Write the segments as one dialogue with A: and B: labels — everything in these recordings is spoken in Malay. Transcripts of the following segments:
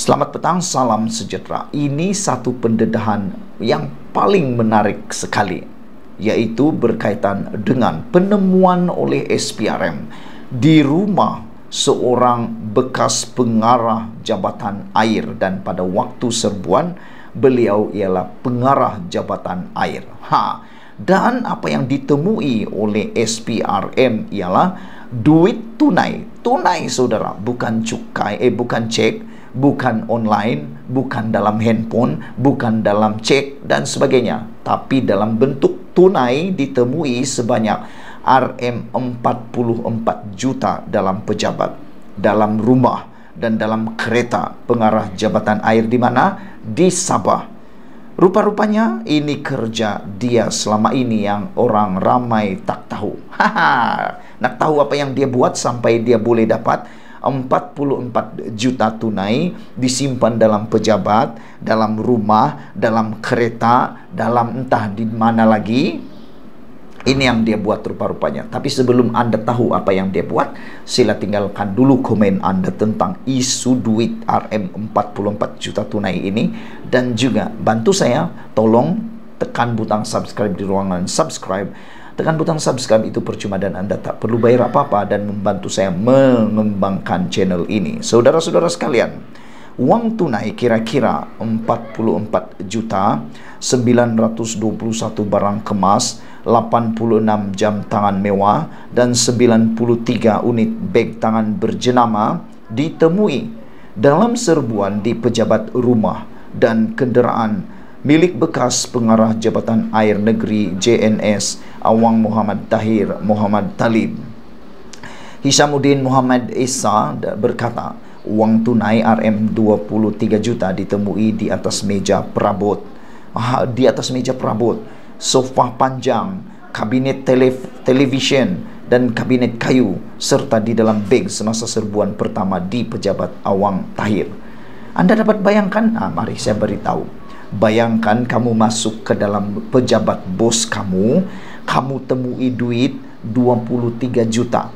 A: Selamat petang, salam sejahtera. Ini satu pendedahan yang paling menarik sekali, yaitu berkaitan dengan penemuan oleh SPRM di rumah seorang bekas pengarah jabatan air, dan pada waktu serbuan beliau ialah pengarah jabatan air. Dan apa yang ditemui oleh SPRM ialah duit tunai saudara, bukan cukai, bukan cek, bukan online, bukan dalam handphone, bukan dalam cek dan sebagainya, tapi dalam bentuk tunai ditemui sebanyak Rm44 juta dalam pejabat, dalam rumah dan dalam kereta pengarah jabatan air di mana? Di Sabah. Rupa-rupanya ini kerja dia selama ini yang orang ramai tak tahu. Nak tahu apa yang dia buat sampai dia boleh dapat 44 juta tunai disimpan dalam pejabat, dalam rumah, dalam kereta, dalam entah di mana lagi. Ini yang dia buat rupa-rupanya. Tapi sebelum Anda tahu apa yang dia buat, sila tinggalkan dulu komen Anda tentang isu duit Rm44 juta tunai ini. Dan juga bantu saya, tolong tekan butang subscribe di ruangan subscribe. Tekan butang subscribe itu percuma dan Anda tak perlu bayar apa-apa dan membantu saya mengembangkan channel ini. Saudara-saudara sekalian, uang tunai kira-kira 44 juta, 921 barang kemas, 86 jam tangan mewah, dan 93 unit beg tangan berjenama ditemui dalam serbuan di pejabat rumah dan kenderaan milik bekas pengarah Jabatan Air Negeri JNS Awang Muhammad Tahir Muhammad Talib. Hishamuddin Muhammad Esa berkata, uang tunai Rm23 juta ditemui di atas meja perabot. Di atas meja perabot, sofa panjang, kabinet televisyen dan kabinet kayu, serta di dalam beg semasa serbuan pertama di pejabat Awang Tahir. Anda dapat bayangkan? Mari saya beritahu. Bayangkan kamu masuk ke dalam pejabat bos kamu, kamu temui duit 23 juta.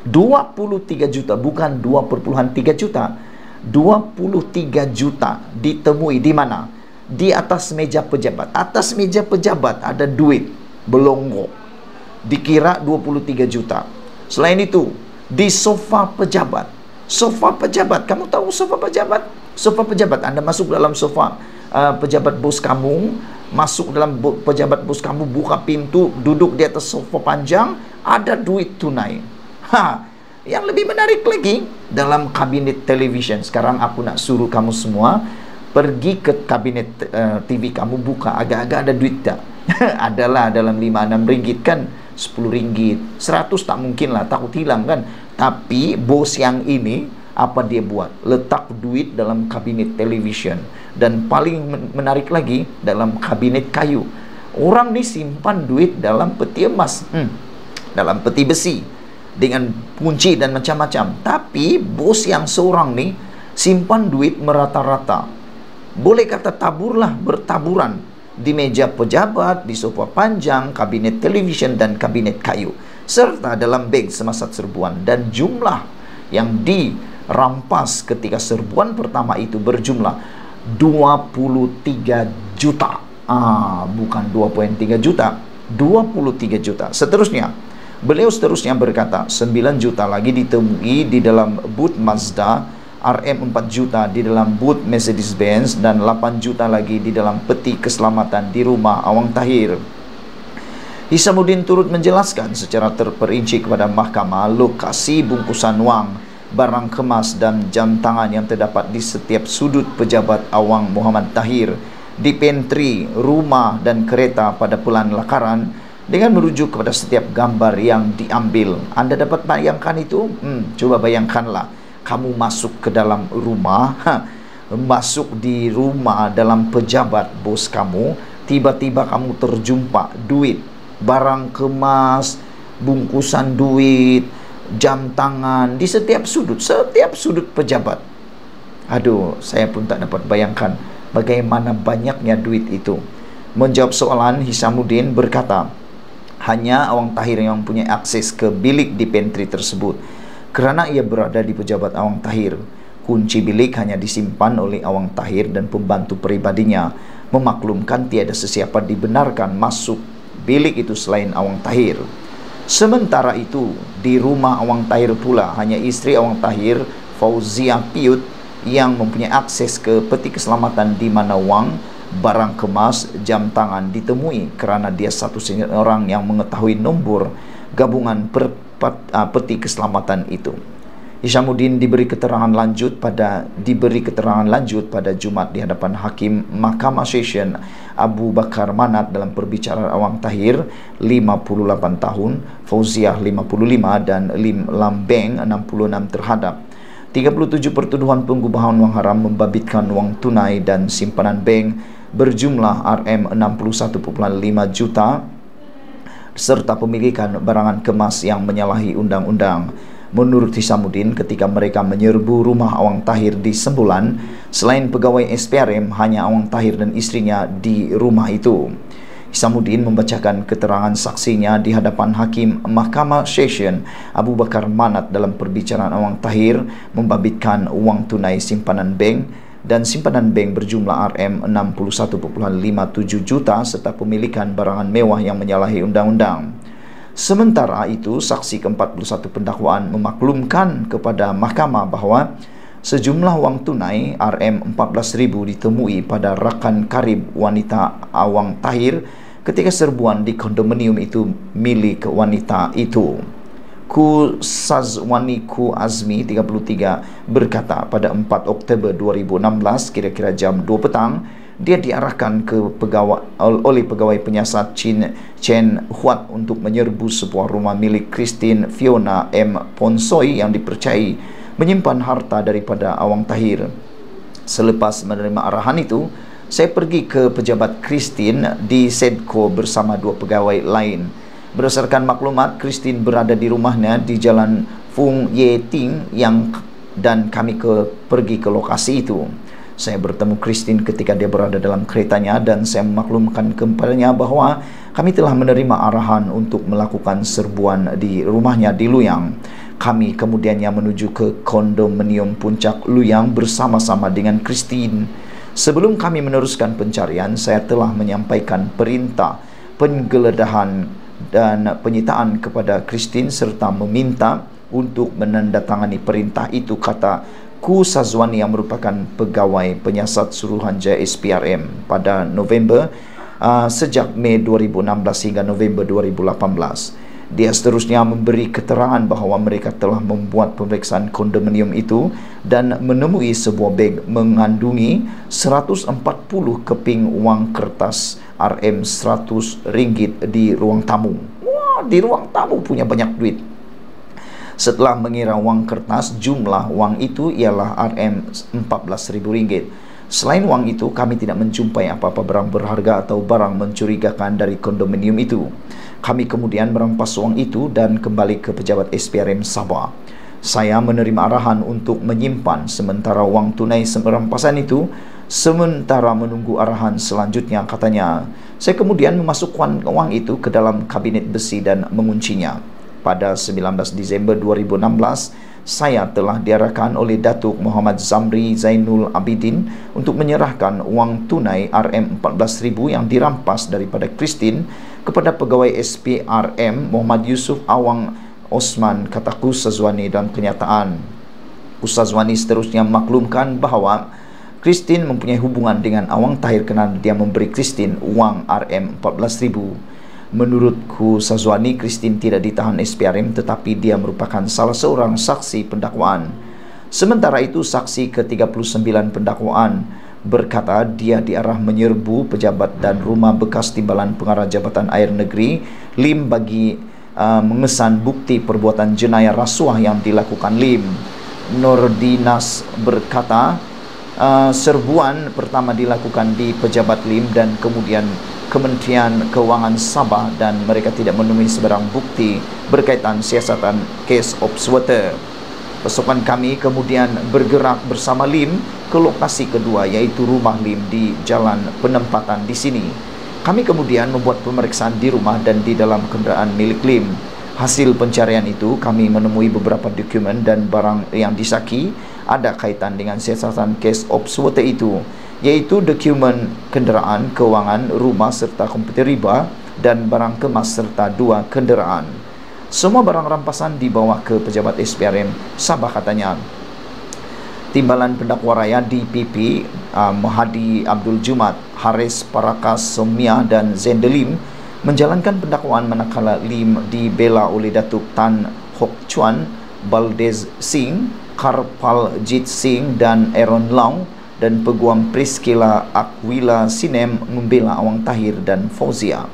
A: 23 juta, bukan 2,3 juta. 23 juta ditemui di mana? Di atas meja pejabat. Atas meja pejabat ada duit belonggok. Dikira 23 juta. Selain itu, di sofa pejabat. Sofa pejabat, kamu tahu sofa pejabat? Sofa pejabat, Anda masuk dalam sofa pejabat bos kamu, masuk dalam pejabat bos kamu, buka pintu, duduk di atas sofa panjang, ada duit tunai. Yang lebih menarik lagi, dalam kabinet televisyen. Sekarang aku nak suruh kamu semua pergi ke kabinet TV kamu, buka, agak-agak ada duit tak? Adalah dalam 5-6 ringgit kan, 10 ringgit, 100 tak mungkin lah, takut hilang kan. Tapi bos yang ini, apa dia buat? Letak duit dalam kabinet televisyen. Dan paling menarik lagi, dalam kabinet kayu. Orang ni simpan duit dalam peti emas, dalam peti besi, dengan kunci dan macam-macam. Tapi bos yang seorang ni simpan duit merata-rata. Boleh kata taburlah, bertaburan di meja pejabat, di sofa panjang, kabinet televisyen dan kabinet kayu, serta dalam beg semasa serbuan. Dan jumlah yang dirampas ketika serbuan pertama itu berjumlah 23 juta. Bukan 2,3 juta, 23 juta. Beliau seterusnya berkata, 9 juta lagi ditemui di dalam boot Mazda, Rm 4 juta di dalam boot Mercedes-Benz, dan 8 juta lagi di dalam peti keselamatan di rumah Awang Tahir. Hishamuddin turut menjelaskan secara terperinci kepada mahkamah lokasi bungkusan wang, barang kemas dan jam tangan yang terdapat di setiap sudut pejabat Awang Muhammad Tahir, di pantry, rumah dan kereta pada Pulan Lakaran, dengan merujuk kepada setiap gambar yang diambil. Anda dapat bayangkan itu? Coba bayangkanlah, kamu masuk ke dalam rumah, masuk di rumah dalam pejabat bos kamu, tiba-tiba kamu terjumpa duit, barang kemas, bungkusan duit, jam tangan di setiap sudut pejabat. Aduh, saya pun tak dapat bayangkan bagaimana banyaknya duit itu. Menjawab soalan, Hishamuddin berkata, hanya Awang Tahir yang mempunyai akses ke bilik di pantry tersebut. Kerana ia berada di pejabat Awang Tahir, Kunci bilik hanya disimpan oleh Awang Tahir dan pembantu pribadinya, memaklumkan tiada sesiapa dibenarkan masuk bilik itu selain Awang Tahir. Sementara itu, di rumah Awang Tahir pula hanya istri Awang Tahir, Fauzia Piut, yang mempunyai akses ke peti keselamatan, di mana wang, barang kemas, jam tangan ditemui kerana dia satu-satunya orang yang mengetahui nombor gabungan peti keselamatan itu. Hishamuddin diberi keterangan lanjut pada Jumat di hadapan Hakim Mahkamah Session Abu Bakar Manat dalam perbicaraan Awang Tahir 58 tahun, Fauziah 55 dan Lim Lambeng 66 terhadap 37 pertuduhan pengubahan wang haram, membabitkan wang tunai dan simpanan bank berjumlah Rm61.5 juta serta pemilikan barangan kemas yang menyalahi undang-undang. Menurut Hishamuddin, ketika mereka menyerbu rumah Awang Tahir di Sembulan, selain pegawai SPRM, hanya Awang Tahir dan istrinya di rumah itu. Hishamuddin membacakan keterangan saksinya di hadapan Hakim Mahkamah Session Abu Bakar Manat dalam perbicaraan Awang Tahir, membabitkan wang tunai simpanan bank dan simpanan bank berjumlah Rm61.57 juta serta pemilikan barangan mewah yang menyalahi undang-undang. Sementara itu, saksi ke-41 pendakwaan memaklumkan kepada mahkamah bahawa sejumlah wang tunai Rm14.000 ditemui pada rakan karib wanita Awang Tahir ketika serbuan di kondominium itu milik wanita itu. Ku Sazwani Ku Azmi 33 berkata pada 4 Oktober 2016 kira-kira jam 2 petang, dia diarahkan oleh pegawai penyiasat Chen Huat untuk menyerbu sebuah rumah milik Christine Fiona M. Ponsoi yang dipercayai menyimpan harta daripada Awang Tahir. Selepas menerima arahan itu, saya pergi ke pejabat Christine di Sedco bersama dua pegawai lain. Berdasarkan maklumat, Christine berada di rumahnya di Jalan Fung Ye Ting dan kami pergi ke lokasi itu. Saya bertemu Christine ketika dia berada dalam keretanya dan saya memaklumkan kepadanya bahawa kami telah menerima arahan untuk melakukan serbuan di rumahnya di Luyang. Kami kemudiannya menuju ke kondominium Puncak Luyang bersama-sama dengan Christine. Sebelum kami meneruskan pencarian, saya telah menyampaikan perintah penggeledahan dan penyitaan kepada Christine serta meminta untuk menandatangani perintah itu, kata Ku Sazwani yang merupakan pegawai penyiasat Suruhanjaya SPRM pada November sejak Mei 2016 hingga November 2018. Dia seterusnya memberi keterangan bahawa mereka telah membuat pemeriksaan kondominium itu dan menemui sebuah beg mengandungi 140 keping wang kertas Rm100 di ruang tamu. Wah, di ruang tamu punya banyak duit. Setelah mengira wang kertas, jumlah wang itu ialah Rm14.000. Selain wang itu, kami tidak menjumpai apa-apa barang berharga atau barang mencurigakan dari kondominium itu. Kami kemudian merampas wang itu dan kembali ke pejabat SPRM Sabah. Saya menerima arahan untuk menyimpan sementara wang tunai rampasan itu sementara menunggu arahan selanjutnya, katanya. Saya kemudian memasukkan wang itu ke dalam kabinet besi dan menguncinya. Pada 19 Disember 2016, saya telah diarahkan oleh Datuk Muhammad Zamri Zainul Abidin untuk menyerahkan wang tunai Rm14.000 yang dirampas daripada Christine kepada pegawai SPRM Muhammad Yusuf Awang Osman, kata Ku Sazwani dan kenyataan. Ku Sazwani seterusnya memaklumkan bahawa Christine mempunyai hubungan dengan Awang Tahir kerana dia memberi Christine wang Rm14.000. Menurut Ku Sazwani, Christine tidak ditahan SPRM tetapi dia merupakan salah seorang saksi pendakwaan. Sementara itu, saksi ke-39 pendakwaan berkata dia diarah menyerbu pejabat dan rumah bekas timbalan pengarah Jabatan Air Negeri Lim bagi mengesan bukti perbuatan jenayah rasuah yang dilakukan Lim. Nordinas berkata serbuan pertama dilakukan di pejabat Lim dan kemudian Kementerian Keuangan Sabah dan mereka tidak menemui sebarang bukti berkaitan siasatan case of water. Pasukan kami kemudian bergerak bersama Lim ke lokasi kedua, iaitu rumah Lim di Jalan Penempatan di sini. Kami kemudian membuat pemeriksaan di rumah dan di dalam kenderaan milik Lim. Hasil pencarian itu, kami menemui beberapa dokumen dan barang yang disaki ada kaitan dengan siasatan kes ops water itu, iaitu dokumen kenderaan, kewangan, rumah serta komputer riba dan barang kemas serta 2 kenderaan. Semua barang rampasan dibawa ke pejabat SPRM Sabah, katanya. Timbalan pendakwa raya DPP Mahadi Abdul Jumat, Haris Parakas Somia dan Zendelim menjalankan pendakwaan manakala Lim dibela oleh Datuk Tan Hock Chuan, Baldez Singh, Karpal Jit Singh dan Aaron Lau, dan Peguam Priscilla Aquila Sinem membela Awang Tahir dan Fauzia.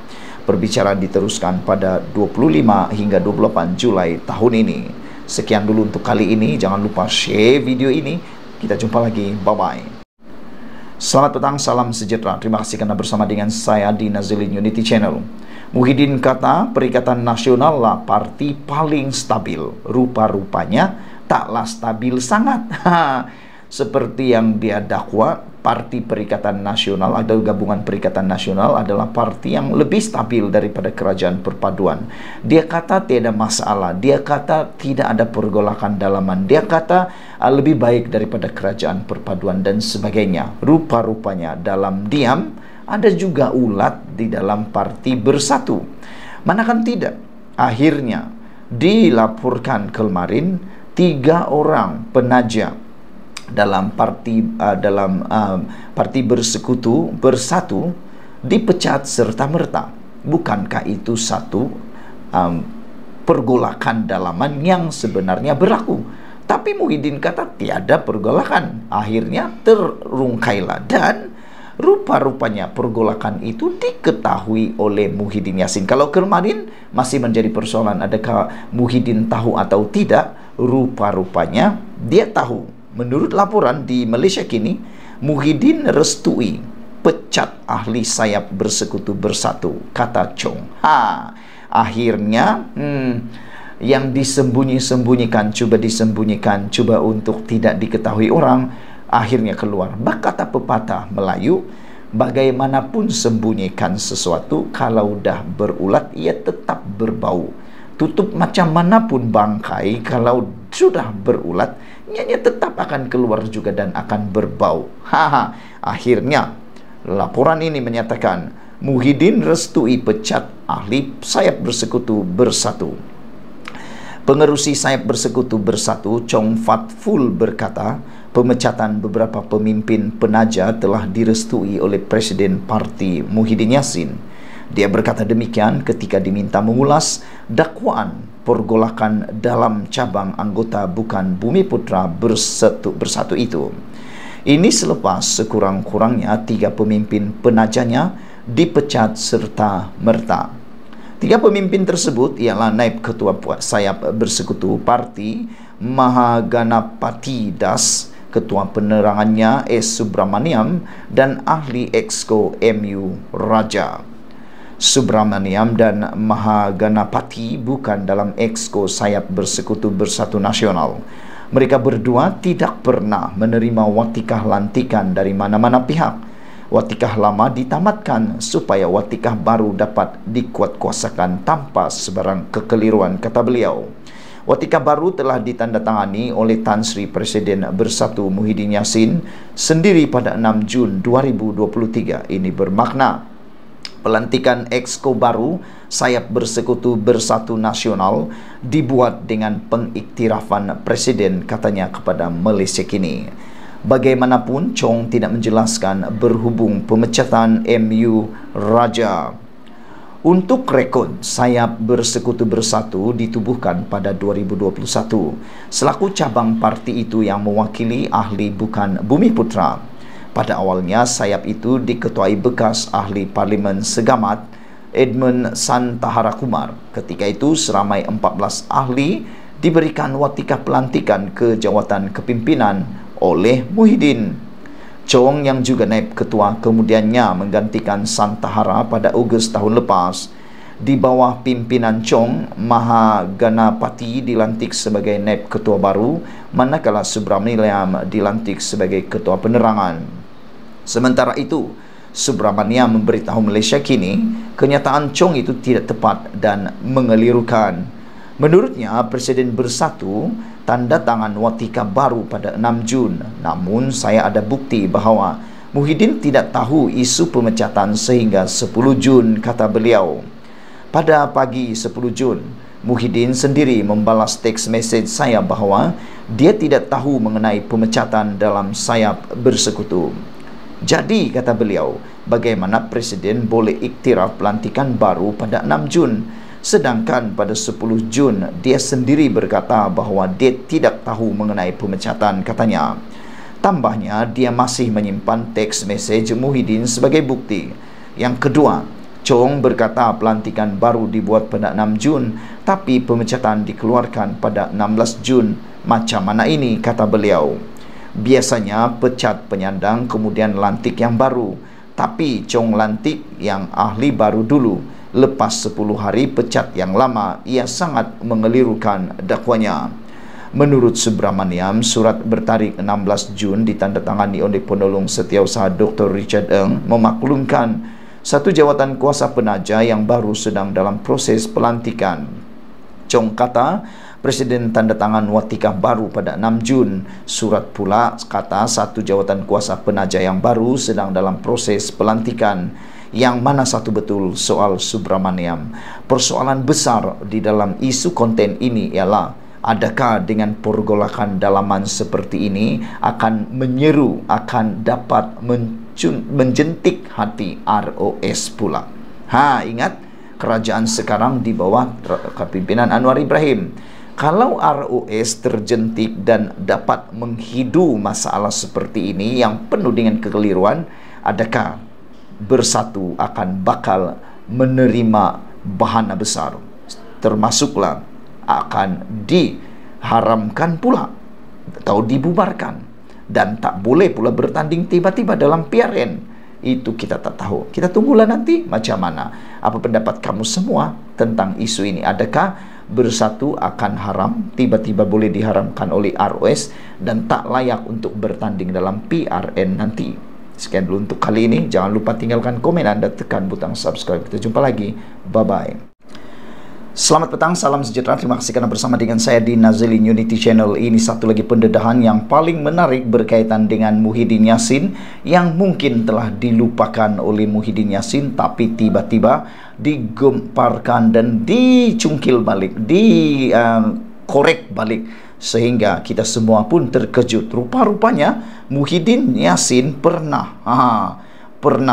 A: Perbicaraan diteruskan pada 25 hingga 28 Julai tahun ini. Sekian dulu untuk kali ini. Jangan lupa share video ini. Kita jumpa lagi. Bye-bye. Selamat petang, salam sejahtera. Terima kasih karena bersama dengan saya di Nazilin Unity Channel. Muhyiddin kata Perikatan Nasional lah parti paling stabil. Rupa-rupanya taklah stabil sangat. Seperti yang dia dakwa, Parti Perikatan Nasional atau Gabungan Perikatan Nasional adalah parti yang lebih stabil daripada Kerajaan Perpaduan. Dia kata tiada masalah, dia kata tidak ada pergolakan dalaman, dia kata lebih baik daripada Kerajaan Perpaduan dan sebagainya. Rupa-rupanya dalam diam ada juga ulat di dalam Parti Bersatu. Manakan tidak, akhirnya dilaporkan kemarin 3 orang penaja dalam parti Bersekutu Bersatu dipecat serta-merta. Bukankah itu satu pergolakan dalaman yang sebenarnya berlaku? Tapi Muhyiddin kata tiada pergolakan. Akhirnya terungkailah, dan rupa-rupanya pergolakan itu diketahui oleh Muhyiddin Yassin. Kalau kemarin masih menjadi persoalan adakah Muhyiddin tahu atau tidak, rupa-rupanya dia tahu. Menurut laporan di Malaysia kini, Muhyiddin restui pecat ahli sayap Bersekutu Bersatu, kata Chong. Akhirnya yang disembunyi-sembunyikan, cuba disembunyikan, cuba untuk tidak diketahui orang, akhirnya keluar. Kata pepatah Melayu, bagaimanapun sembunyikan sesuatu, kalau dah berulat, ia tetap berbau. Tutup macam manapun bangkai, kalau sudah berulat, ianya tetap akan keluar juga dan akan berbau. Akhirnya laporan ini menyatakan Muhyiddin restui pecat ahli sayap Bersekutu Bersatu. Pengerusi sayap Bersekutu Bersatu Chong Fat Ful berkata pemecatan beberapa pemimpin penaja telah direstui oleh Presiden Parti Muhyiddin Yassin. Dia berkata demikian ketika diminta mengulas dakwaan pergolakan dalam cabang anggota Bukan Bumiputra Bersatu itu. Ini selepas sekurang-kurangnya 3 pemimpin penajanya dipecat serta merta. 3 pemimpin tersebut ialah Naib Ketua Sayap Bersekutu Parti Mahaganapati Das, Ketua Penerangannya S. Subramaniam, dan Ahli Exco MU Raja. Subramaniam dan Mahaganapati bukan dalam Exco Sayap Bersekutu Bersatu Nasional. Mereka berdua tidak pernah menerima watikah lantikan dari mana-mana pihak. Watikah lama ditamatkan supaya watikah baru dapat dikuatkuasakan tanpa sebarang kekeliruan, kata beliau. Watikah baru telah ditandatangani oleh Tan Sri Presiden Bersatu Muhyiddin Yassin sendiri pada 6 Jun 2023. Ini bermakna pelantikan Exco baru Sayap Bersekutu Bersatu Nasional dibuat dengan pengiktirafan Presiden, katanya kepada Malaysia Kini. Bagaimanapun, Chong tidak menjelaskan berhubung pemecatan MU Raja. Untuk rekod, Sayap Bersekutu Bersatu ditubuhkan pada 2021 selaku cabang parti itu yang mewakili ahli Bukan Bumiputra. Pada awalnya, sayap itu diketuai bekas ahli Parlimen Segamat, Edmund Santahara Kumar. Ketika itu, seramai 14 ahli diberikan watikah pelantikan ke jawatan kepimpinan oleh Muhyiddin. Chong yang juga naib ketua kemudiannya menggantikan Santahara pada Ogos tahun lepas. Di bawah pimpinan Chong, Mahaganapati dilantik sebagai naib ketua baru, manakala Subramaniam dilantik sebagai ketua penerangan. Sementara itu, Subramaniam memberitahu Malaysia Kini kenyataan Chong itu tidak tepat dan mengelirukan. Menurutnya, Presiden Bersatu tanda tangan watika baru pada 6 Jun. Namun saya ada bukti bahawa Muhyiddin tidak tahu isu pemecatan sehingga 10 Jun, kata beliau. Pada pagi 10 Jun, Muhyiddin sendiri membalas teks mesej saya bahawa dia tidak tahu mengenai pemecatan dalam sayap bersekutu. Jadi, kata beliau, bagaimana Presiden boleh iktiraf pelantikan baru pada 6 Jun? Sedangkan pada 10 Jun, dia sendiri berkata bahawa dia tidak tahu mengenai pemecatan, katanya. Tambahnya, dia masih menyimpan teks mesej Muhyiddin sebagai bukti. Yang kedua, Chong berkata pelantikan baru dibuat pada 6 Jun, tapi pemecatan dikeluarkan pada 16 Jun. Macam mana ini, kata beliau. Biasanya pecat penyandang kemudian lantik yang baru, tapi Chong lantik yang ahli baru dulu. Lepas 10 hari pecat yang lama, ia sangat mengelirukan dakwanya. Menurut Subramaniam, surat bertarikh 16 Jun ditandatangani oleh penolong setiausaha Dr. Richard Ng memaklumkan satu jawatan kuasa penaja yang baru sedang dalam proses pelantikan. Chong kata Presiden tanda tangan watika baru pada 6 Jun. Surat pula kata satu jawatan kuasa penaja yang baru sedang dalam proses pelantikan. Yang mana satu betul, soal Subramaniam. Persoalan besar di dalam isu konten ini ialah, adakah dengan pergolakan dalaman seperti ini akan menyeru, akan dapat menjentik hati ROS pula. Ingat, kerajaan sekarang di bawah kepimpinan Anwar Ibrahim. Kalau ROS terjentik dan dapat menghidu masalah seperti ini yang penuh dengan kekeliruan, adakah Bersatu akan bakal menerima bahana besar, termasuklah akan diharamkan pula atau dibubarkan, dan tak boleh pula bertanding tiba-tiba dalam PRN. Itu kita tak tahu. Kita tunggulah nanti macam mana. Apa pendapat kamu semua tentang isu ini? Adakah Bersatu akan haram, tiba-tiba boleh diharamkan oleh ROS dan tak layak untuk bertanding dalam PRN nanti? Sekian dulu untuk kali ini. Jangan lupa tinggalkan komen Anda, tekan butang subscribe. Kita jumpa lagi. Bye-bye. Selamat petang, salam sejahtera. Terima kasih karena bersama dengan saya di Nazilin Unity Channel. Ini satu lagi pendedahan yang paling menarik berkaitan dengan Muhyiddin Yassin, yang mungkin telah dilupakan oleh Muhyiddin Yassin, tapi tiba-tiba digemparkan dan dicungkil balik, dikorek balik, sehingga kita semua pun terkejut. Rupa-rupanya Muhyiddin Yassin pernah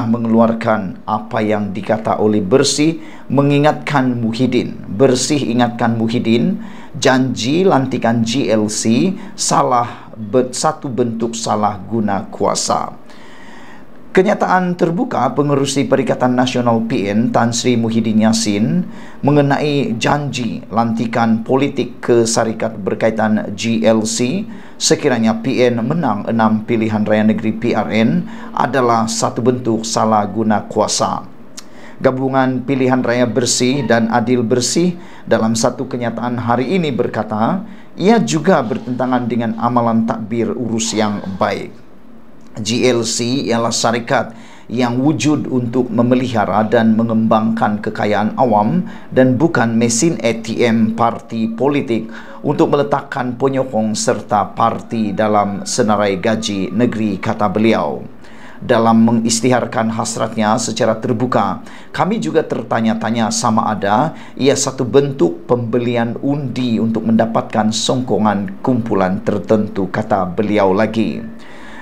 A: mengeluarkan apa yang dikata oleh Bersih, mengingatkan Muhyiddin. Bersih ingatkan Muhyiddin, janji lantikan GLC satu bentuk salah guna kuasa. Kenyataan terbuka pengerusi Perikatan Nasional PN Tan Sri Muhyiddin Yassin mengenai janji lantikan politik ke syarikat berkaitan GLC sekiranya PN menang 6 pilihan raya negeri PRN adalah satu bentuk salah guna kuasa. Gabungan Pilihan Raya Bersih dan Adil Bersih dalam satu kenyataan hari ini berkata, ia juga bertentangan dengan amalan takbir urus yang baik. GLC ialah syarikat yang wujud untuk memelihara dan mengembangkan kekayaan awam dan bukan mesin ATM parti politik untuk meletakkan penyokong serta parti dalam senarai gaji negeri, kata beliau. Dalam mengisytiharkan hasratnya secara terbuka, kami juga tertanya-tanya sama ada ia satu bentuk pembelian undi untuk mendapatkan songkongan kumpulan tertentu, kata beliau lagi.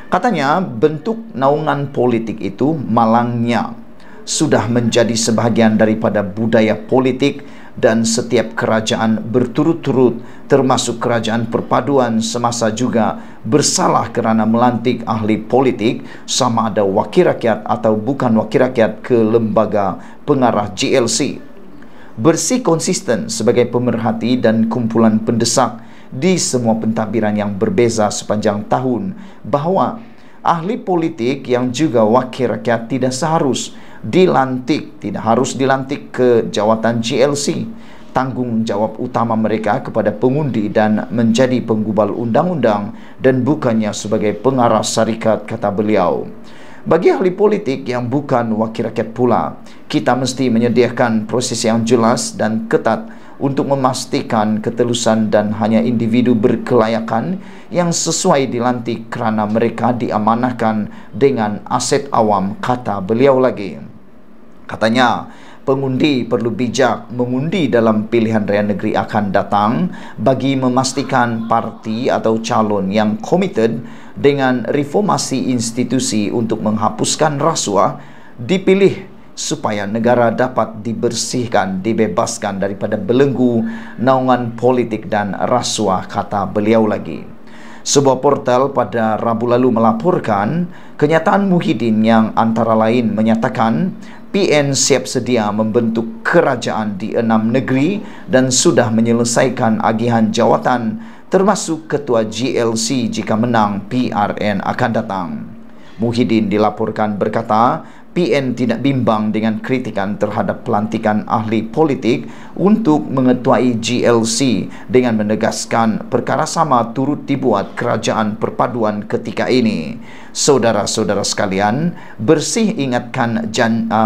A: Katanya bentuk naungan politik itu malangnya sudah menjadi sebahagian daripada budaya politik dan setiap kerajaan berturut-turut termasuk kerajaan perpaduan semasa juga bersalah kerana melantik ahli politik sama ada wakil rakyat atau bukan wakil rakyat ke lembaga pengarah GLC. Bersih konsisten sebagai pemerhati dan kumpulan pendesak di semua pentadbiran yang berbeza sepanjang tahun bahawa ahli politik yang juga wakil rakyat tidak harus dilantik ke jawatan GLC. Tanggungjawab utama mereka kepada pengundi dan menjadi penggubal undang-undang dan bukannya sebagai pengarah syarikat, kata beliau. Bagi ahli politik yang bukan wakil rakyat pula, kita mesti menyediakan proses yang jelas dan ketat untuk memastikan ketelusan dan hanya individu berkelayakan yang sesuai dilantik kerana mereka diamanahkan dengan aset awam, kata beliau lagi. Katanya, pengundi perlu bijak mengundi dalam pilihan raya negeri akan datang bagi memastikan parti atau calon yang komited dengan reformasi institusi untuk menghapuskan rasuah dipilih supaya negara dapat dibersihkan, dibebaskan daripada belenggu naungan politik dan rasuah, kata beliau lagi. Sebuah portal pada Rabu lalu melaporkan kenyataan Muhyiddin yang antara lain menyatakan PN siap sedia membentuk kerajaan di 6 negeri dan sudah menyelesaikan agihan jawatan termasuk ketua GLC jika menang PRN akan datang. Muhyiddin dilaporkan berkata, PN tidak bimbang dengan kritikan terhadap pelantikan ahli politik untuk mengetuai GLC dengan menegaskan perkara sama turut dibuat kerajaan perpaduan ketika ini. Saudara-saudara sekalian, bersih ingatkan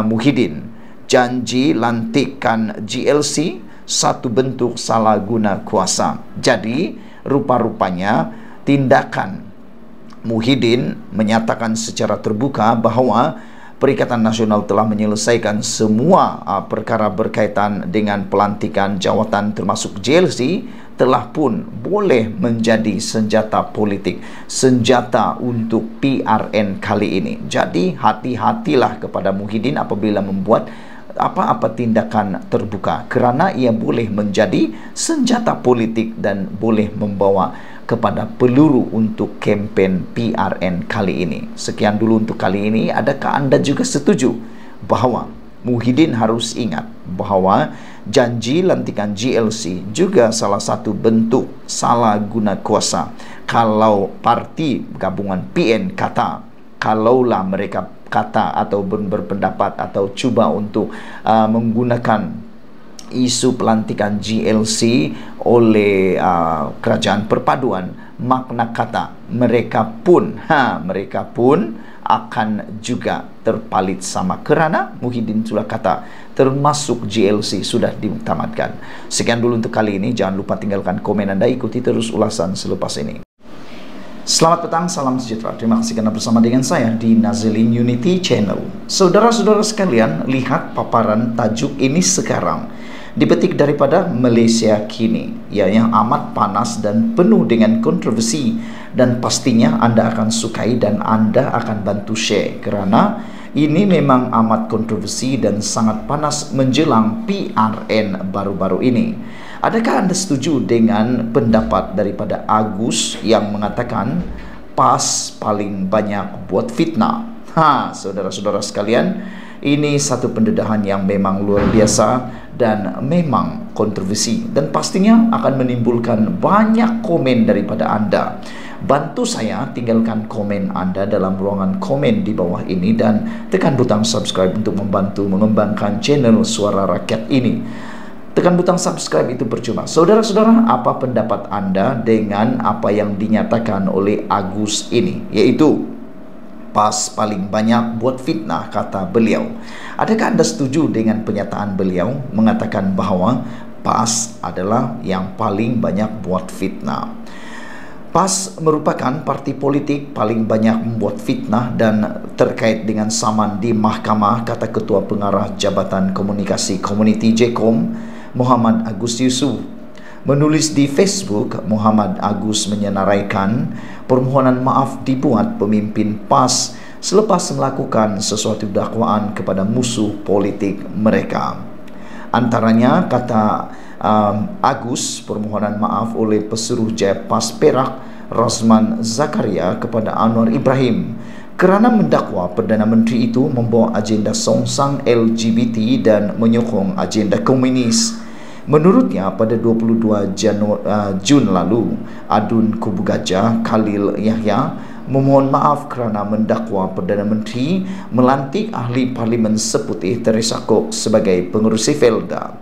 A: Muhyiddin, janji lantikan GLC satu bentuk salah guna kuasa. Jadi, rupa-rupanya tindakan Muhyiddin menyatakan secara terbuka bahawa Perikatan Nasional telah menyelesaikan semua perkara berkaitan dengan pelantikan jawatan termasuk GLC telah pun boleh menjadi senjata politik, senjata untuk PRN kali ini. Jadi hati-hatilah kepada Muhyiddin apabila membuat apa-apa tindakan terbuka, kerana ia boleh menjadi senjata politik dan boleh membawa kepada peluru untuk kempen PRN kali ini. Sekian dulu untuk kali ini. Adakah anda juga setuju bahawa Muhyiddin harus ingat bahawa janji lantikan GLC juga salah satu bentuk salah guna kuasa? Kalau parti gabungan PN kata, kalaulah mereka kata atau berpendapat atau cuba untuk menggunakan isu pelantikan GLC oleh kerajaan perpaduan, makna kata mereka pun akan juga terpalit sama, kerana Muhyiddin sudah kata termasuk GLC sudah ditamatkan. Sekian dulu untuk kali ini. Jangan lupa tinggalkan komen anda, ikuti terus ulasan selepas ini. Selamat petang, salam sejahtera. Terima kasih kerana bersama dengan saya di Nazilin Unity Channel. Saudara-saudara sekalian, lihat paparan tajuk ini sekarang. Dipetik daripada Malaysia Kini, yang amat panas dan penuh dengan kontroversi, dan pastinya anda akan sukai dan anda akan bantu share kerana ini memang amat kontroversi dan sangat panas menjelang PRN baru-baru ini. Adakah anda setuju dengan pendapat daripada Agus yang mengatakan PAS paling banyak buat fitnah? Saudara-saudara sekalian, ini satu pendedahan yang memang luar biasa dan memang kontroversi, dan pastinya akan menimbulkan banyak komen daripada anda. Bantu saya, tinggalkan komen anda dalam ruangan komen di bawah ini dan tekan butang subscribe untuk membantu mengembangkan channel Suara Rakyat ini. Tekan butang subscribe itu percuma. Saudara-saudara, apa pendapat anda dengan apa yang dinyatakan oleh Agus ini, yaitu PAS paling banyak buat fitnah, kata beliau? Adakah anda setuju dengan pernyataan beliau mengatakan bahawa PAS adalah yang paling banyak buat fitnah? PAS merupakan parti politik paling banyak membuat fitnah dan terkait dengan saman di mahkamah, kata Ketua Pengarah Jabatan Komunikasi Komuniti JKOM, Muhammad Agus Yusuf. Menulis di Facebook, Muhammad Agus menyenaraikan permohonan maaf dibuat pemimpin PAS selepas melakukan sesuatu dakwaan kepada musuh politik mereka. Antaranya, kata Agus, permohonan maaf oleh Pesuruh Jaya PAS Perak Razman Zakaria kepada Anwar Ibrahim kerana mendakwa Perdana Menteri itu membawa agenda songsang LGBT dan menyokong agenda komunis. Menurutnya, pada 22 Jun lalu, Adun Kubu Gajah Khalil Yahya memohon maaf kerana mendakwa Perdana Menteri melantik ahli Parlimen Seputih Teresa Kok sebagai pengerusi Felda.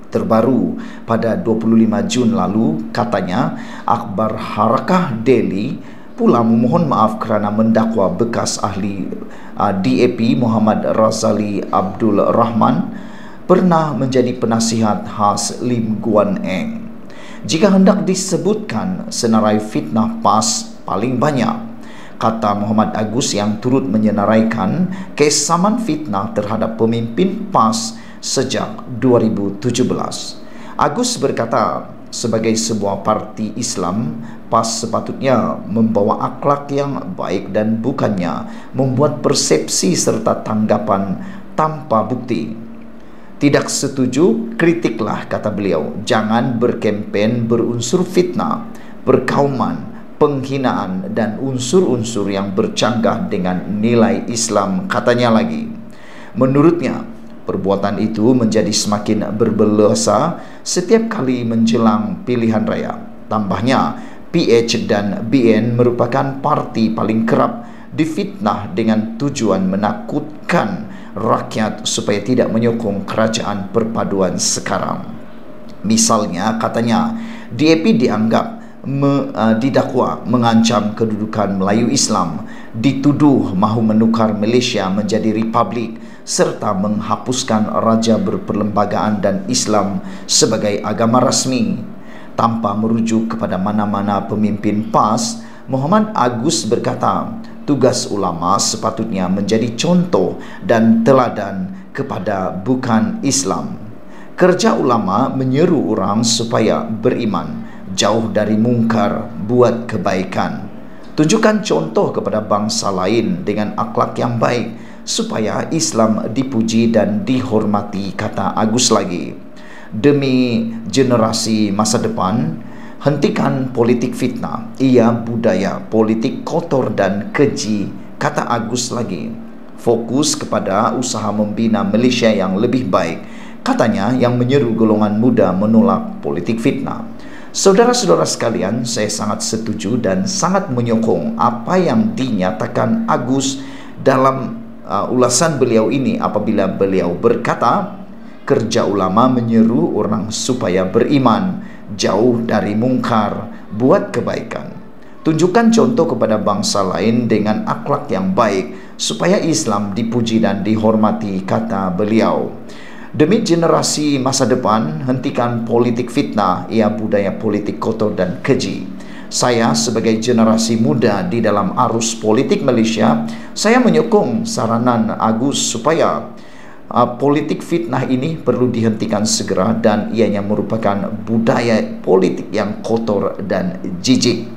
A: Terbaru, pada 25 Jun lalu, katanya, Akhbar Harakah Delhi pula memohon maaf kerana mendakwa bekas ahli DAP Muhammad Razali Abdul Rahman pernah menjadi penasihat khas Lim Guan Eng. Jika hendak disebutkan senarai fitnah PAS paling banyak, kata Muhammad Agus yang turut menyenaraikan kesamaan fitnah terhadap pemimpin PAS sejak 2017. Agus berkata, sebagai sebuah parti Islam, PAS sepatutnya membawa akhlak yang baik dan bukannya membuat persepsi serta tanggapan tanpa bukti. Tidak setuju, kritiklah, kata beliau. Jangan berkempen berunsur fitnah, perkauman, penghinaan, dan unsur-unsur yang bercanggah dengan nilai Islam, katanya lagi. Menurutnya, perbuatan itu menjadi semakin berbelasa setiap kali menjelang pilihan raya. Tambahnya, PH dan BN merupakan parti paling kerap difitnah dengan tujuan menakutkan rakyat supaya tidak menyokong kerajaan perpaduan sekarang. Misalnya, katanya, DAP dianggap didakwa mengancam kedudukan Melayu Islam, dituduh mahu menukar Malaysia menjadi republik, serta menghapuskan raja berperlembagaan dan Islam sebagai agama rasmi. Tanpa merujuk kepada mana-mana pemimpin PAS, Muhammad Agus berkata, tugas ulama sepatutnya menjadi contoh dan teladan kepada bukan Islam. Kerja ulama menyeru orang supaya beriman, jauh dari mungkar, buat kebaikan. Tunjukkan contoh kepada bangsa lain dengan akhlak yang baik, supaya Islam dipuji dan dihormati, kata Agus lagi. Demi generasi masa depan, hentikan politik fitnah. Ia budaya politik kotor dan keji, kata Agus lagi. Fokus kepada usaha membina Malaysia yang lebih baik, katanya, yang menyeru golongan muda menolak politik fitnah. Saudara-saudara sekalian, saya sangat setuju dan sangat menyokong apa yang dinyatakan Agus dalam ulasan beliau ini apabila beliau berkata, kerja ulama menyeru orang supaya beriman, jauh dari mungkar, buat kebaikan. Tunjukkan contoh kepada bangsa lain dengan akhlak yang baik, supaya Islam dipuji dan dihormati, kata beliau. Demi generasi masa depan, hentikan politik fitnah, ia budaya politik kotor dan keji. Saya sebagai generasi muda di dalam arus politik Malaysia, saya menyokong saranan Agus supaya politik fitnah ini perlu dihentikan segera dan ianya merupakan budaya politik yang kotor dan jijik.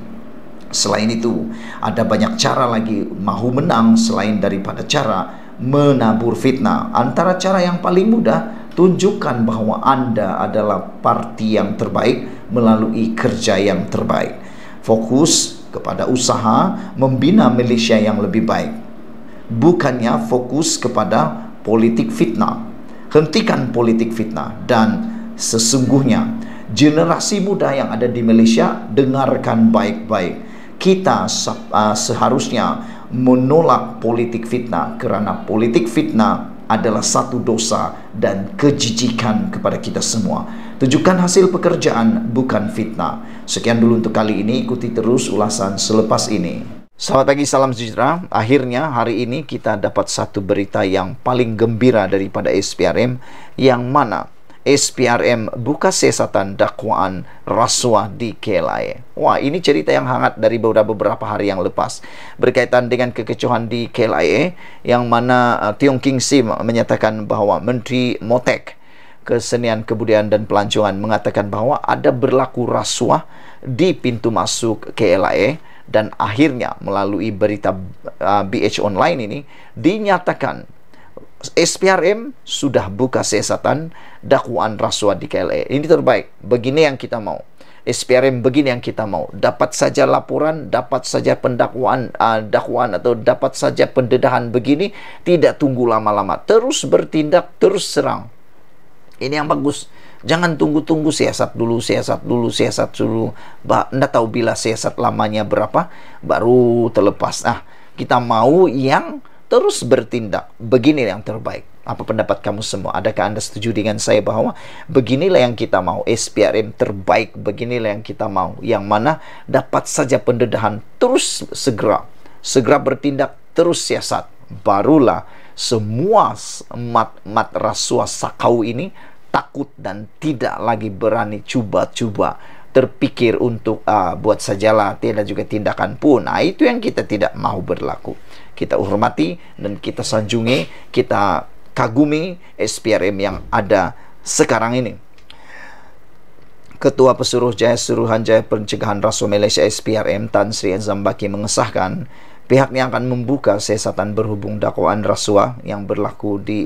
A: Selain itu, ada banyak cara lagi mahu menang selain daripada cara menabur fitnah. Antara cara yang paling mudah, tunjukkan bahwa Anda adalah parti yang terbaik melalui kerja yang terbaik. Fokus kepada usaha membina Malaysia yang lebih baik, bukannya fokus kepada politik fitnah. Hentikan politik fitnah. Dan sesungguhnya generasi muda yang ada di Malaysia, dengarkan baik-baik. Kita seharusnya menolak politik fitnah, kerana politik fitnah adalah satu dosa dan kejijikan kepada kita semua. Tunjukkan hasil pekerjaan, bukan fitnah. Sekian dulu untuk kali ini. Ikuti terus ulasan selepas ini. Selamat pagi, salam sejahtera. Akhirnya hari ini kita dapat satu berita yang paling gembira daripada SPRM, yang mana SPRM buka siasatan dakwaan rasuah di KLIA. Wah, ini cerita yang hangat dari beberapa hari yang lepas berkaitan dengan kekecohan di KLIA, yang mana Tiong King Sim menyatakan bahawa Menteri Motek Kesenian, Kebudayaan dan Pelancongan mengatakan bahawa ada berlaku rasuah di pintu masuk KLIA. Dan akhirnya melalui berita BH Online ini dinyatakan SPRM sudah buka siasatan dakwaan rasuah di KLIA. Ini terbaik. Begini yang kita mau. SPRM begini yang kita mau. Dapat saja laporan, dapat saja pendakwaan, dakwaan atau dapat saja pendedahan begini, tidak tunggu lama-lama. Terus bertindak, terus serang. Ini yang bagus. Jangan tunggu-tunggu, siasat dulu. Anda tahu bila siasat lamanya berapa, baru terlepas. Kita mau yang terus bertindak. Begini yang terbaik. Apa pendapat kamu semua? Adakah Anda setuju dengan saya bahwa beginilah yang kita mau? SPRM terbaik, beginilah yang kita mau. Yang mana dapat saja pendedahan, terus segera bertindak, terus siasat. barulah semua mat rasuah sakau ini takut dan tidak lagi berani cuba-cuba terpikir untuk buat sajalah, tidak juga tindakan pun. Itu yang kita tidak mau berlaku. Kita hormati dan kita sanjungi, kita kagumi SPRM yang ada sekarang ini. Ketua Pesuruhjaya Suruhanjaya Pencegahan Rasuah Malaysia SPRM Tan Sri Azambaki mengesahkan pihaknya akan membuka siasatan berhubung dakwaan rasuah yang berlaku di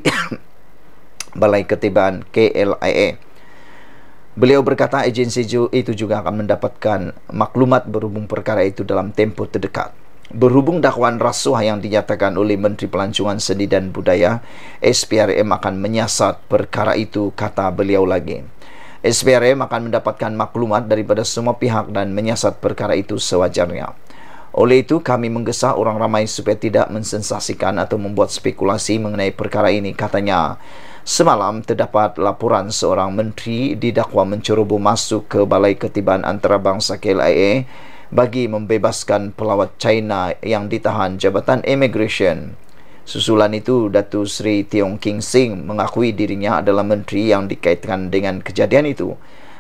A: Balai Ketibaan KLIA. Beliau berkata agensi itu juga akan mendapatkan maklumat berhubung perkara itu dalam tempoh terdekat. Berhubung dakwaan rasuah yang dinyatakan oleh Menteri Pelancongan Seni dan Budaya, SPRM akan menyiasat perkara itu, kata beliau lagi. SPRM akan mendapatkan maklumat daripada semua pihak dan menyiasat perkara itu sewajarnya. Oleh itu, kami menggesa orang ramai supaya tidak mensensasikan atau membuat spekulasi mengenai perkara ini, katanya. Semalam terdapat laporan seorang menteri didakwa menceroboh masuk ke Balai Ketibaan Antarabangsa KLIA bagi membebaskan pelawat China yang ditahan Jabatan Immigration. Susulan itu, Datuk Seri Tiong King Sing mengakui dirinya adalah menteri yang dikaitkan dengan kejadian itu.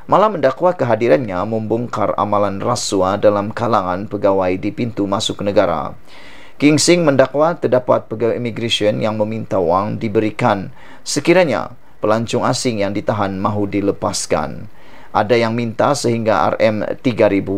A: Malah mendakwa kehadirannya membongkar amalan rasuah dalam kalangan pegawai di pintu masuk negara. King Sing mendakwa terdapat pegawai immigration yang meminta wang diberikan sekiranya pelancong asing yang ditahan mahu dilepaskan. Ada yang minta sehingga RM3,000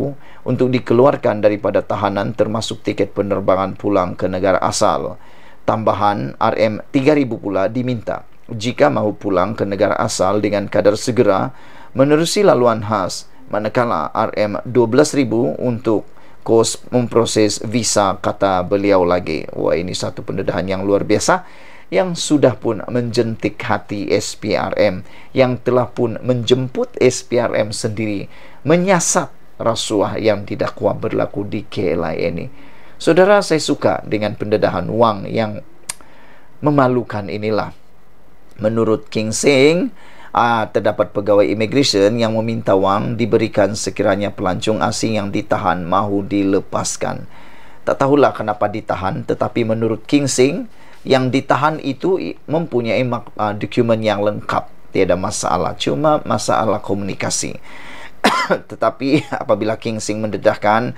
A: untuk dikeluarkan daripada tahanan termasuk tiket penerbangan pulang ke negara asal. Tambahan RM3,000 pula diminta jika mahu pulang ke negara asal dengan kadar segera menerusi laluan khas, manakala RM12,000 untuk kos memproses visa, kata beliau lagi. Wah, ini satu pendedahan yang luar biasa yang sudah pun menjentik hati SPRM, yang telah pun menjemput SPRM sendiri menyiasat rasuah yang didakwa berlaku di KLIA ini. Saudara, saya suka dengan pendedahan wang yang memalukan inilah. Menurut King Sing, terdapat pegawai immigration yang meminta wang diberikan sekiranya pelancong asing yang ditahan mahu dilepaskan. Tak tahulah kenapa ditahan, tetapi menurut King Sing, yang ditahan itu mempunyai dokumen yang lengkap, tiada masalah, cuma masalah komunikasi. Tetapi apabila King Sing mendedahkan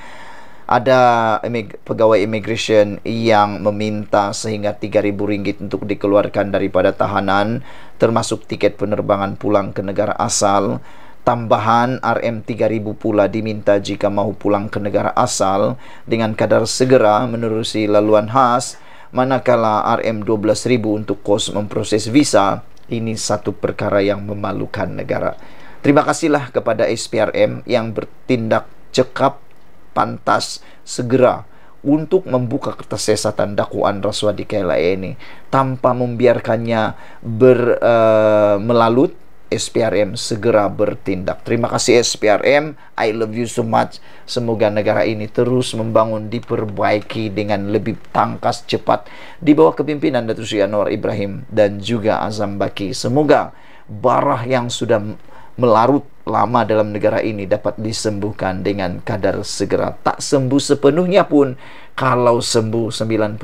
A: ada pegawai immigration yang meminta sehingga RM3,000 untuk dikeluarkan daripada tahanan, termasuk tiket penerbangan pulang ke negara asal. Tambahan RM3,000 pula diminta jika mahu pulang ke negara asal dengan kadar segera menerusi laluan khas, manakala RM12,000 untuk kos memproses visa. Ini satu perkara yang memalukan negara. Terima kasihlah kepada SPRM yang bertindak cekap, pantas, segera untuk membuka kertas siasatan dakwaan rasuah di KLIA ini tanpa membiarkannya melalut. SPRM segera bertindak. Terima kasih SPRM, I love you so much. Semoga negara ini terus membangun, diperbaiki dengan lebih tangkas cepat di bawah kepimpinan Datuk Seri Anwar Ibrahim dan juga Azambaki. Semoga barah yang sudah melarut lama dalam negara ini dapat disembuhkan dengan kadar segera. Tak sembuh sepenuhnya pun, kalau sembuh 90%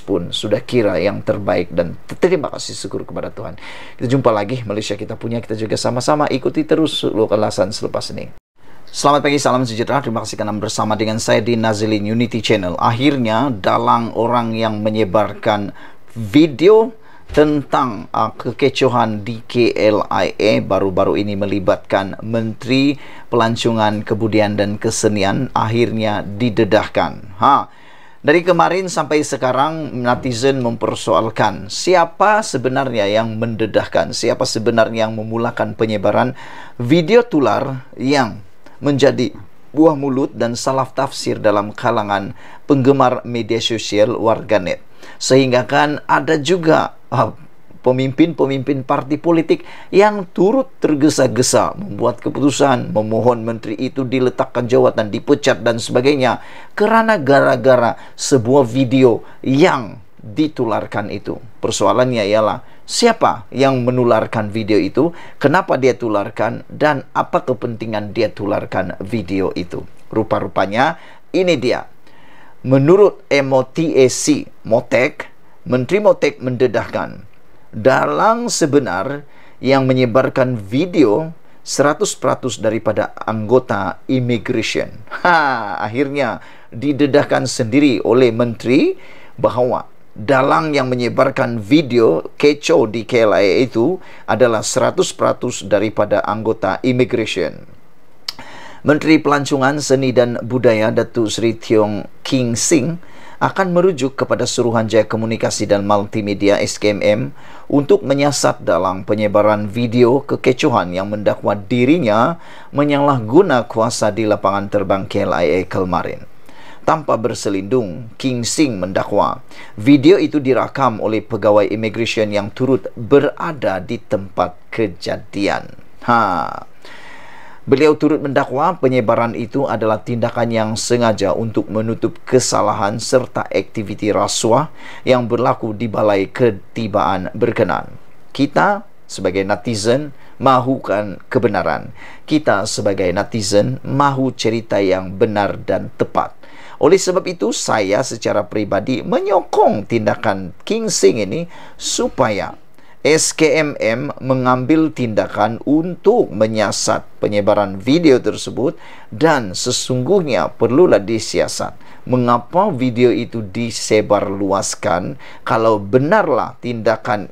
A: pun sudah kira yang terbaik, dan terima kasih syukur kepada Tuhan. Kita jumpa lagi, Malaysia kita punya, kita juga sama-sama ikuti terus ulasan selepas ini. Selamat pagi, salam sejahtera. Terima kasih karena bersama dengan saya di Nazilin Unity Channel. Akhirnya dalang orang yang menyebarkan video tentang kekecohan di KLIA baru-baru ini melibatkan Menteri Pelancongan Kebudayaan dan Kesenian akhirnya didedahkan. Dari kemarin sampai sekarang netizen mempersoalkan siapa sebenarnya yang mendedahkan, siapa sebenarnya yang memulakan penyebaran video tular yang menjadi buah mulut dan salah tafsir dalam kalangan penggemar media sosial warganet. Sehingga kan ada juga pemimpin-pemimpin parti politik yang turut tergesa-gesa membuat keputusan memohon menteri itu diletakkan jawatan, dipecat dan sebagainya, kerana gara-gara sebuah video yang ditularkan itu. Persoalannya ialah siapa yang menularkan video itu, kenapa dia tularkan, dan apa kepentingan dia tularkan video itu. Rupa-rupanya ini dia. Menurut MOTAC, Menteri Motek mendedahkan dalang sebenar yang menyebarkan video 100% daripada anggota immigration. Akhirnya didedahkan sendiri oleh menteri bahawa dalang yang menyebarkan video kecoh di KLIA itu adalah 100% daripada anggota immigration. Menteri Pelancongan Seni dan Budaya Datuk Seri Tiong King Sing akan merujuk kepada Suruhanjaya Komunikasi dan Multimedia SKMM untuk menyiasat dalam penyebaran video kekecohan yang mendakwa dirinya menyalahguna kuasa di lapangan terbang KLIA kemarin. Tanpa berselindung, King Sing mendakwa video itu dirakam oleh pegawai immigration yang turut berada di tempat kejadian. Beliau turut mendakwa penyebaran itu adalah tindakan yang sengaja untuk menutup kesalahan serta aktiviti rasuah yang berlaku di Balai Ketibaan berkenan. Kita sebagai netizen mahukan kebenaran. Kita sebagai netizen mahu cerita yang benar dan tepat. Oleh sebab itu, saya secara peribadi menyokong tindakan King Sing ini supaya SKMM mengambil tindakan untuk menyiasat penyebaran video tersebut dan sesungguhnya perlulah disiasat. Mengapa video itu disebarluaskan kalau benarlah tindakan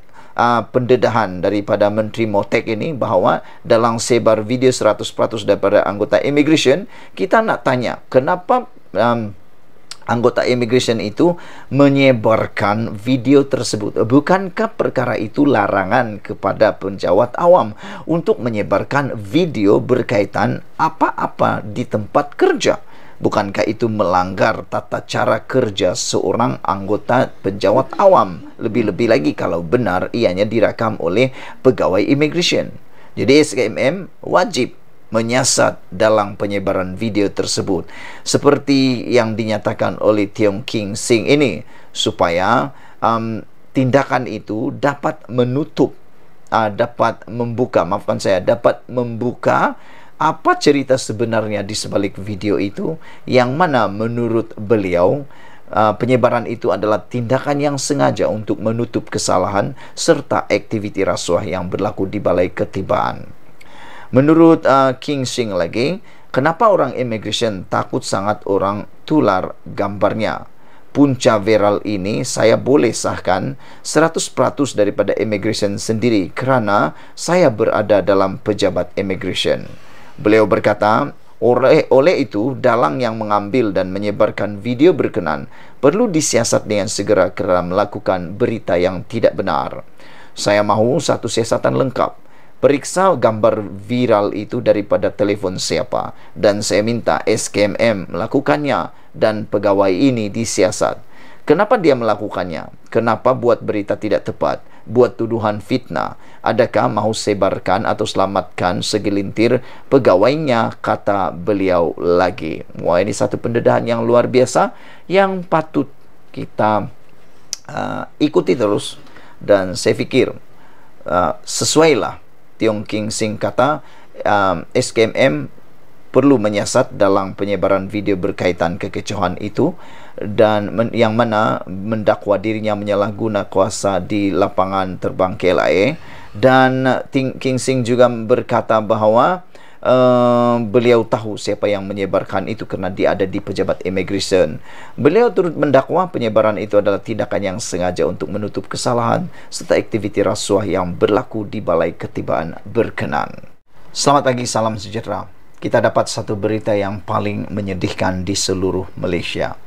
A: pendedahan daripada Menteri Motek ini bahawa dalam sebar video 100% daripada anggota immigration, kita nak tanya kenapa anggota immigration itu menyebarkan video tersebut. Bukankah perkara itu larangan kepada penjawat awam untuk menyebarkan video berkaitan apa-apa di tempat kerja? Bukankah itu melanggar tata cara kerja seorang anggota penjawat awam? Lebih-lebih lagi kalau benar ianya direkam oleh pegawai immigration. Jadi SKMM wajib menyiasat dalam penyebaran video tersebut seperti yang dinyatakan oleh Tiong King Sing ini supaya tindakan itu dapat menutup dapat membuka apa cerita sebenarnya di sebalik video itu, yang mana menurut beliau penyebaran itu adalah tindakan yang sengaja untuk menutup kesalahan serta aktiviti rasuah yang berlaku di Balai Ketibaan. Menurut King Sing lagi, kenapa orang immigration takut sangat orang tular gambarnya? Punca viral ini saya boleh sahkan 100% daripada immigration sendiri kerana saya berada dalam pejabat immigration. Beliau berkata, oleh itu, dalang yang mengambil dan menyebarkan video berkenan perlu disiasat dengan segera kerana melakukan berita yang tidak benar. Saya mahu satu siasatan lengkap. Periksa gambar viral itu daripada telefon siapa, dan saya minta SKMM melakukannya dan pegawai ini disiasat. Kenapa dia melakukannya? Kenapa buat berita tidak tepat? Buat tuduhan fitnah? Adakah mahu sebarkan atau selamatkan segelintir pegawainya? Kata beliau lagi. Wah, ini satu pendedahan yang luar biasa yang patut kita ikuti terus, dan saya fikir sesuailah Tiong King Sing kata SKMM perlu menyiasat dalam penyebaran video berkaitan kekecohan itu dan yang mana mendakwa dirinya menyalahguna kuasa di lapangan terbang KLIA. Dan King Sing juga berkata bahawa beliau tahu siapa yang menyebarkan itu kerana dia ada di pejabat immigration. Beliau turut mendakwa penyebaran itu adalah tindakan yang sengaja untuk menutup kesalahan serta aktiviti rasuah yang berlaku di Balai Ketibaan berkenan. Selamat pagi, salam sejahtera. Kita dapat satu berita yang paling menyedihkan di seluruh Malaysia.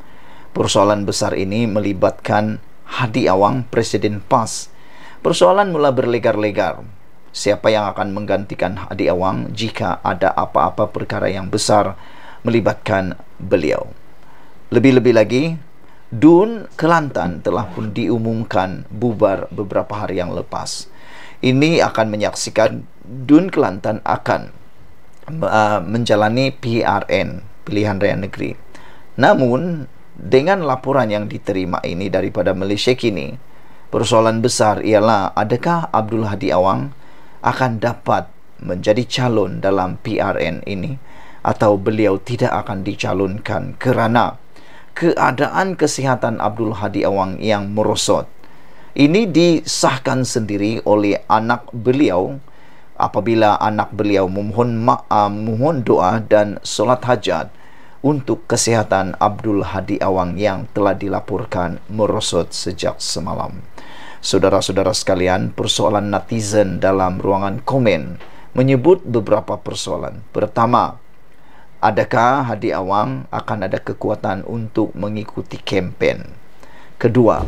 A: Persoalan besar ini melibatkan Hadi Awang, Presiden PAS. Persoalan mula berlegar-legar. Siapa yang akan menggantikan Hadi Awang jika ada apa-apa perkara yang besar melibatkan beliau? Lebih-lebih lagi, DUN Kelantan telah pun diumumkan bubar beberapa hari yang lepas. Ini akan menyaksikan DUN Kelantan akan menjalani PRN, Pilihan Raya Negeri. Namun, dengan laporan yang diterima ini daripada Malaysia kini, persoalan besar ialah adakah Abdul Hadi Awang akan dapat menjadi calon dalam PRN ini atau beliau tidak akan dicalonkan kerana keadaan kesihatan Abdul Hadi Awang yang merosot Ini disahkan sendiri oleh anak beliau apabila anak beliau memohon doa dan solat hajat untuk kesehatan Abdul Hadi Awang yang telah dilaporkan merosot sejak semalam. Saudara-saudara sekalian, persoalan netizen dalam ruangan komen menyebut beberapa persoalan. Pertama, adakah Hadi Awang akan ada kekuatan untuk mengikuti kempen? Kedua,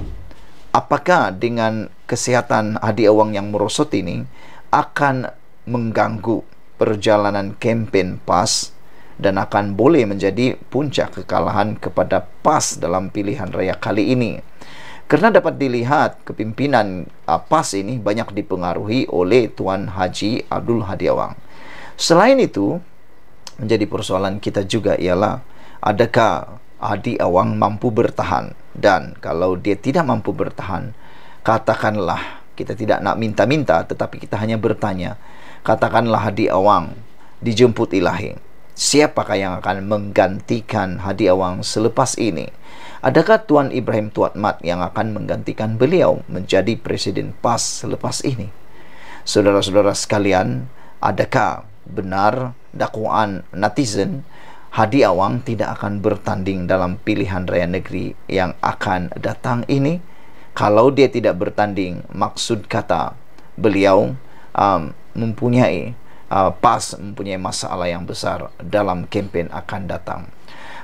A: apakah dengan kesehatan Hadi Awang yang merosot ini akan mengganggu perjalanan kempen PAS dan akan boleh menjadi puncak kekalahan kepada PAS dalam pilihan raya kali ini? Karena dapat dilihat kepimpinan PAS ini banyak dipengaruhi oleh Tuan Haji Abdul Hadi Awang. Selain itu, menjadi persoalan kita juga ialah adakah Hadi Awang mampu bertahan? Dan kalau dia tidak mampu bertahan, katakanlah, kita tidak nak minta-minta, tetapi kita hanya bertanya, katakanlah Hadi Awang dijemput ilahi, siapakah yang akan menggantikan Hadi Awang selepas ini? Adakah Tuan Ibrahim Tuatmat yang akan menggantikan beliau menjadi Presiden PAS selepas ini? Saudara-saudara sekalian, adakah benar dakwaan netizen Hadi Awang tidak akan bertanding dalam pilihan raya negeri yang akan datang ini? Kalau dia tidak bertanding, maksud kata beliau mempunyai PAS mempunyai masalah yang besar dalam kempen akan datang.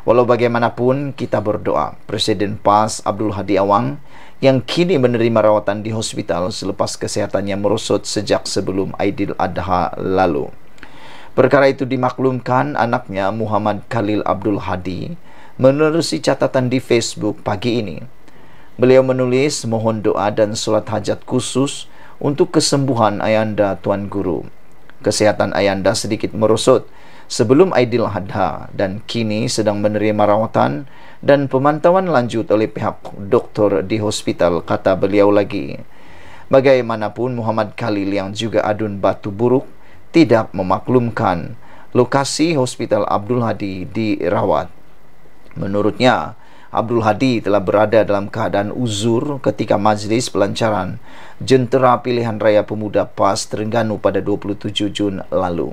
A: Walau bagaimanapun, kita berdoa Presiden PAS Abdul Hadi Awang yang kini menerima rawatan di hospital selepas kesehatannya merosot sejak sebelum Aidil Adha lalu. Perkara itu dimaklumkan anaknya Muhammad Khalil Abdul Hadi menerusi catatan di Facebook pagi ini. Beliau menulis mohon doa dan solat hajat khusus untuk kesembuhan Ayanda Tuan Guru. Kesehatan Ayanda sedikit merosot sebelum Aidil Adha dan kini sedang menerima rawatan dan pemantauan lanjut oleh pihak doktor di hospital, kata beliau lagi. Bagaimanapun, Muhammad Khalil yang juga adun batu buruk tidak memaklumkan lokasi hospital Abdul Hadi dirawat. Menurutnya, Abdul Hadi telah berada dalam keadaan uzur ketika majlis pelancaran Jentera Pilihan Raya Pemuda PAS Terengganu pada 27 Jun lalu.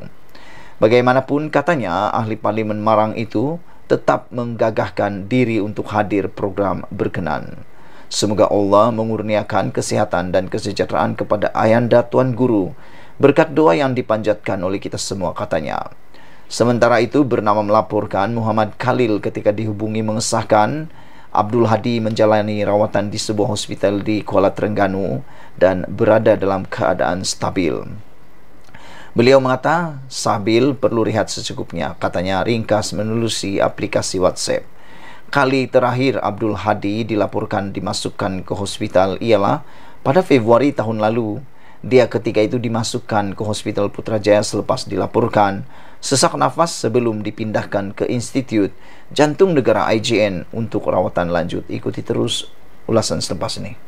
A: Bagaimanapun, katanya ahli parlimen Marang itu tetap menggagahkan diri untuk hadir program berkenan. Semoga Allah mengurniakan kesehatan dan kesejahteraan kepada Ayanda Tuan Guru berkat doa yang dipanjatkan oleh kita semua, katanya. Sementara itu, bernama melaporkan Muhammad Khalil ketika dihubungi mengesahkan Abdul Hadi menjalani rawatan di sebuah hospital di Kuala Terengganu dan berada dalam keadaan stabil. Beliau mengata, stabil perlu rehat secukupnya, katanya ringkas menelusi aplikasi WhatsApp. Kali terakhir Abdul Hadi dilaporkan dimasukkan ke hospital ialah pada Februari tahun lalu. Dia ketika itu dimasukkan ke Hospital Putrajaya selepas dilaporkan sesak nafas sebelum dipindahkan ke Institut Jantung Negara IJN untuk rawatan lanjut. Ikuti terus ulasan selepas ini.